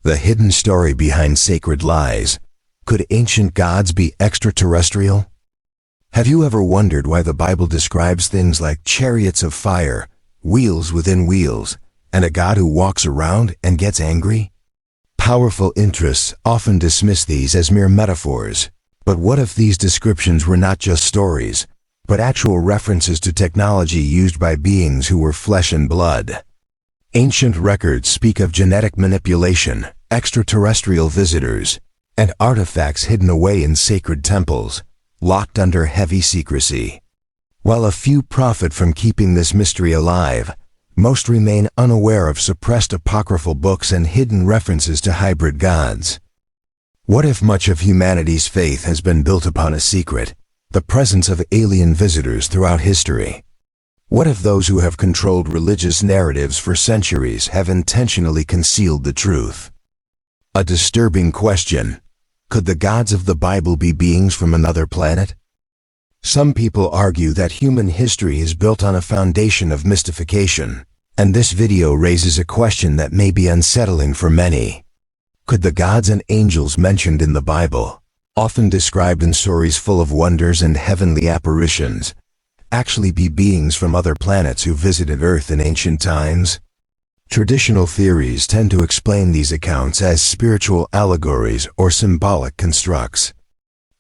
The hidden story behind sacred lies. Could ancient gods be extraterrestrial? Have you ever wondered why the Bible describes things like chariots of fire, wheels within wheels, and a God who walks around and gets angry? Powerful interests often dismiss these as mere metaphors. But what if these descriptions were not just stories, but actual references to technology used by beings who were flesh and blood? Ancient records speak of genetic manipulation, extraterrestrial visitors, and artifacts hidden away in sacred temples, locked under heavy secrecy. While a few profit from keeping this mystery alive, most remain unaware of suppressed apocryphal books and hidden references to hybrid gods. What if much of humanity's faith has been built upon a secret, the presence of alien visitors throughout history? What if those who have controlled religious narratives for centuries have intentionally concealed the truth? A disturbing question. Could the gods of the Bible be beings from another planet? Some people argue that human history is built on a foundation of mystification, and this video raises a question that may be unsettling for many. Could the gods and angels mentioned in the Bible, often described in stories full of wonders and heavenly apparitions, actually be beings from other planets who visited Earth in ancient times? Traditional theories tend to explain these accounts as spiritual allegories or symbolic constructs.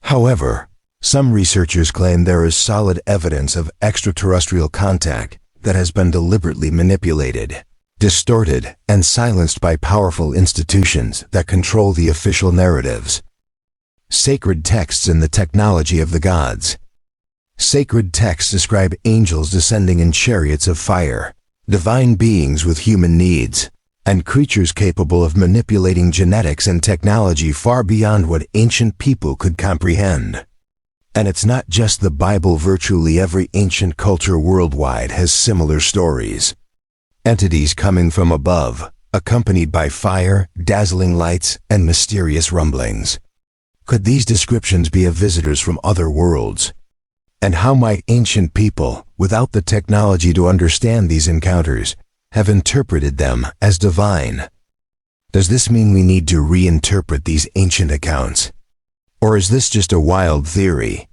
However, some researchers claim there is solid evidence of extraterrestrial contact that has been deliberately manipulated, distorted, and silenced by powerful institutions that control the official narratives. Sacred texts and the technology of the gods. Sacred texts describe angels descending in chariots of fire, divine beings with human needs, and creatures capable of manipulating genetics and technology far beyond what ancient people could comprehend. And it's not just the Bible. Virtually every ancient culture worldwide has similar stories. Entities coming from above, accompanied by fire, dazzling lights, and mysterious rumblings. Could these descriptions be of visitors from other worlds? And how might ancient people, without the technology to understand these encounters, have interpreted them as divine? Does this mean we need to reinterpret these ancient accounts? Or is this just a wild theory?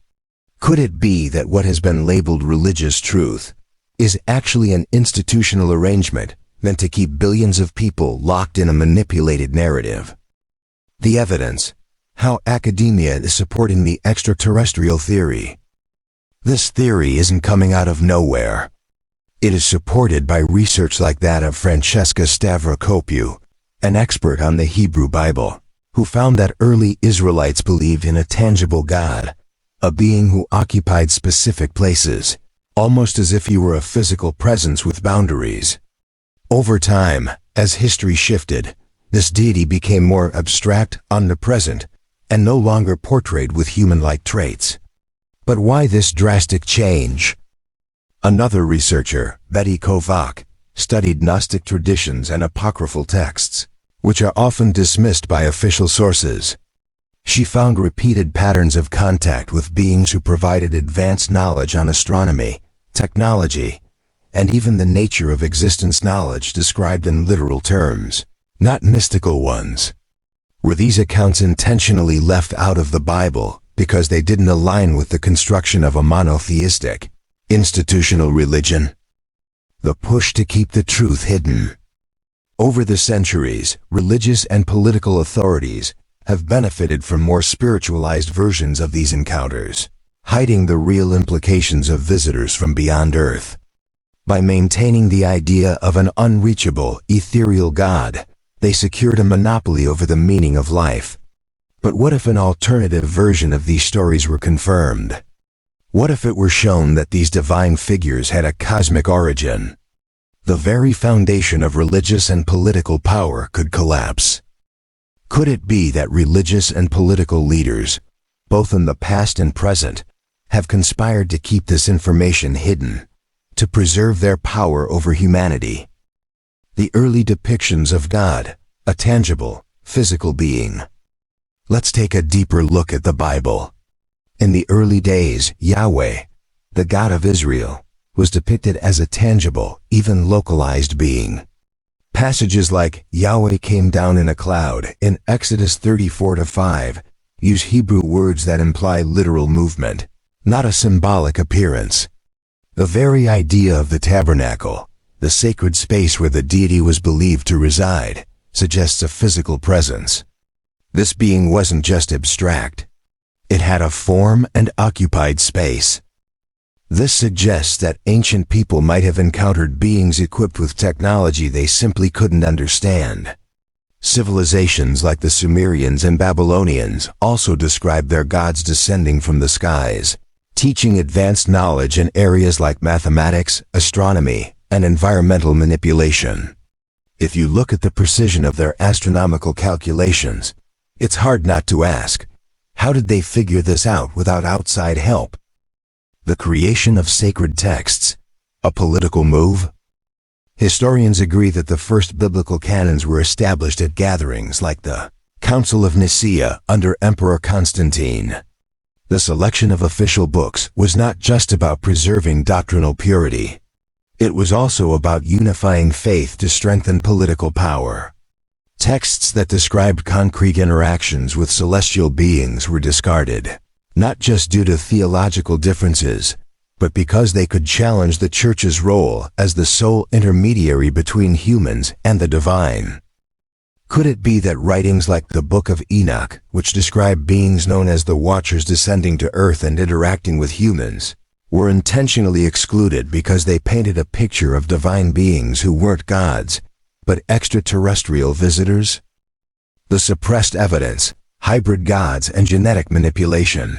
Could it be that what has been labeled religious truth is actually an institutional arrangement meant to keep billions of people locked in a manipulated narrative? The evidence. How academia is supporting the extraterrestrial theory. This theory isn't coming out of nowhere. It is supported by research like that of Francesca Stavrakopoulou, an expert on the Hebrew Bible, who found that early Israelites believed in a tangible God, a being who occupied specific places, almost as if he were a physical presence with boundaries. Over time, as history shifted, this deity became more abstract, omnipresent, and no longer portrayed with human-like traits. But why this drastic change? Another researcher, Betty Kovac, studied Gnostic traditions and apocryphal texts, which are often dismissed by official sources. She found repeated patterns of contact with beings who provided advanced knowledge on astronomy, technology, and even the nature of existence, knowledge described in literal terms, not mystical ones. Were these accounts intentionally left out of the Bible because they didn't align with the construction of a monotheistic, institutional religion? The push to keep the truth hidden. Over the centuries, religious and political authorities have benefited from more spiritualized versions of these encounters, hiding the real implications of visitors from beyond Earth. By maintaining the idea of an unreachable, ethereal God, they secured a monopoly over the meaning of life. But what if an alternative version of these stories were confirmed? What if it were shown that these divine figures had a cosmic origin? The very foundation of religious and political power could collapse. Could it be that religious and political leaders, both in the past and present, have conspired to keep this information hidden, to preserve their power over humanity? The early depictions of God, a tangible, physical being. Let's take a deeper look at the Bible. In the early days, Yahweh, the God of Israel, was depicted as a tangible, even localized being. Passages like Yahweh came down in a cloud in Exodus 34-5 use Hebrew words that imply literal movement, not a symbolic appearance. The very idea of the tabernacle, the sacred space where the deity was believed to reside, suggests a physical presence. This being wasn't just abstract. It had a form and occupied space. This suggests that ancient people might have encountered beings equipped with technology they simply couldn't understand. Civilizations like the Sumerians and Babylonians also described their gods descending from the skies, teaching advanced knowledge in areas like mathematics, astronomy, and environmental manipulation. If you look at the precision of their astronomical calculations, it's hard not to ask, how did they figure this out without outside help? The creation of sacred texts, a political move? Historians agree that the first biblical canons were established at gatherings like the Council of Nicaea under Emperor Constantine. The selection of official books was not just about preserving doctrinal purity. It was also about unifying faith to strengthen political power. Texts that described concrete interactions with celestial beings were discarded, not just due to theological differences, but because they could challenge the Church's role as the sole intermediary between humans and the divine. Could it be that writings like the Book of Enoch, which describe beings known as the Watchers descending to Earth and interacting with humans, were intentionally excluded because they painted a picture of divine beings who weren't gods, but extraterrestrial visitors? The suppressed evidence, hybrid gods, and genetic manipulation.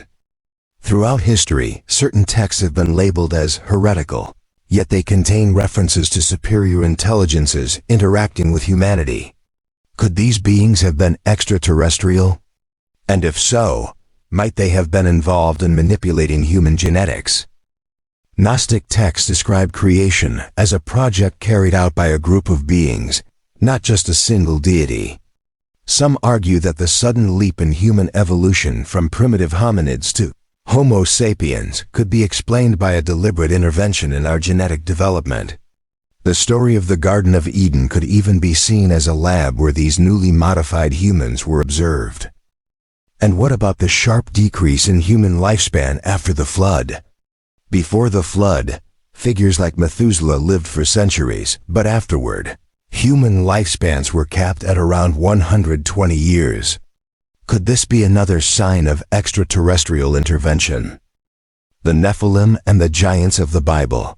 Throughout history, certain texts have been labeled as heretical, yet they contain references to superior intelligences interacting with humanity. Could these beings have been extraterrestrial? And if so, might they have been involved in manipulating human genetics? Gnostic texts describe creation as a project carried out by a group of beings, not just a single deity. Some argue that the sudden leap in human evolution from primitive hominids to Homo sapiens could be explained by a deliberate intervention in our genetic development. The story of the Garden of Eden could even be seen as a lab where these newly modified humans were observed. And what about the sharp decrease in human lifespan after the flood? Before the flood, figures like Methuselah lived for centuries, but afterward, human lifespans were capped at around 120 years. Could this be another sign of extraterrestrial intervention? The Nephilim and the giants of the Bible.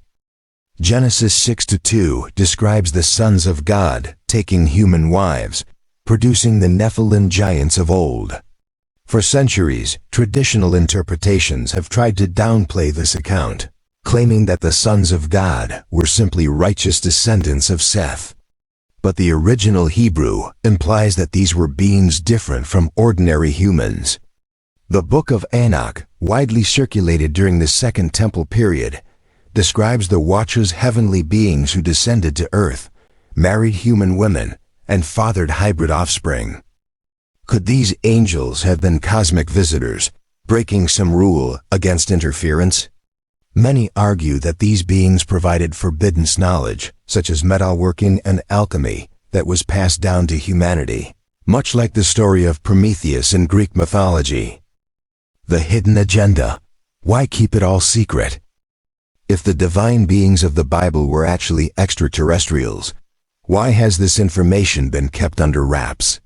Genesis 6-2 describes the sons of God taking human wives, producing the Nephilim giants of old. For centuries, traditional interpretations have tried to downplay this account, claiming that the sons of God were simply righteous descendants of Seth. But the original Hebrew implies that these were beings different from ordinary humans. The Book of Enoch, widely circulated during the Second Temple period, describes the Watchers' heavenly beings who descended to earth, married human women, and fathered hybrid offspring. Could these angels have been cosmic visitors, breaking some rule against interference? Many argue that these beings provided forbidden knowledge, such as metalworking and alchemy, that was passed down to humanity, much like the story of Prometheus in Greek mythology. The hidden agenda. Why keep it all secret? If the divine beings of the Bible were actually extraterrestrials, why has this information been kept under wraps?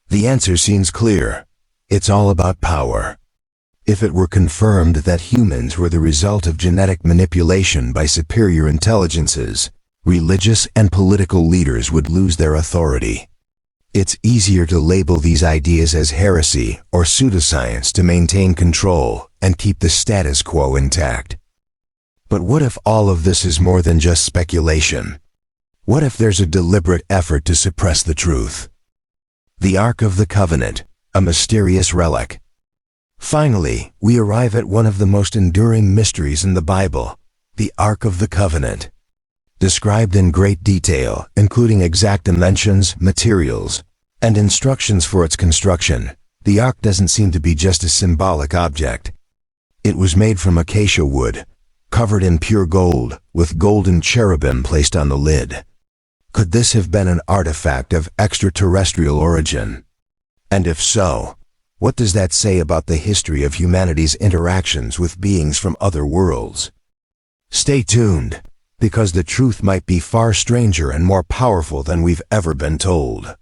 The answer seems clear. It's all about power. If it were confirmed that humans were the result of genetic manipulation by superior intelligences, religious and political leaders would lose their authority. It's easier to label these ideas as heresy or pseudoscience to maintain control and keep the status quo intact. But what if all of this is more than just speculation? What if there's a deliberate effort to suppress the truth? The Ark of the Covenant, a mysterious relic. Finally, we arrive at one of the most enduring mysteries in the Bible, the Ark of the Covenant. Described in great detail, including exact dimensions, materials, and instructions for its construction, the Ark doesn't seem to be just a symbolic object. It was made from acacia wood, covered in pure gold, with golden cherubim placed on the lid. Could this have been an artifact of extraterrestrial origin? And if so, what does that say about the history of humanity's interactions with beings from other worlds? Stay tuned, because the truth might be far stranger and more powerful than we've ever been told.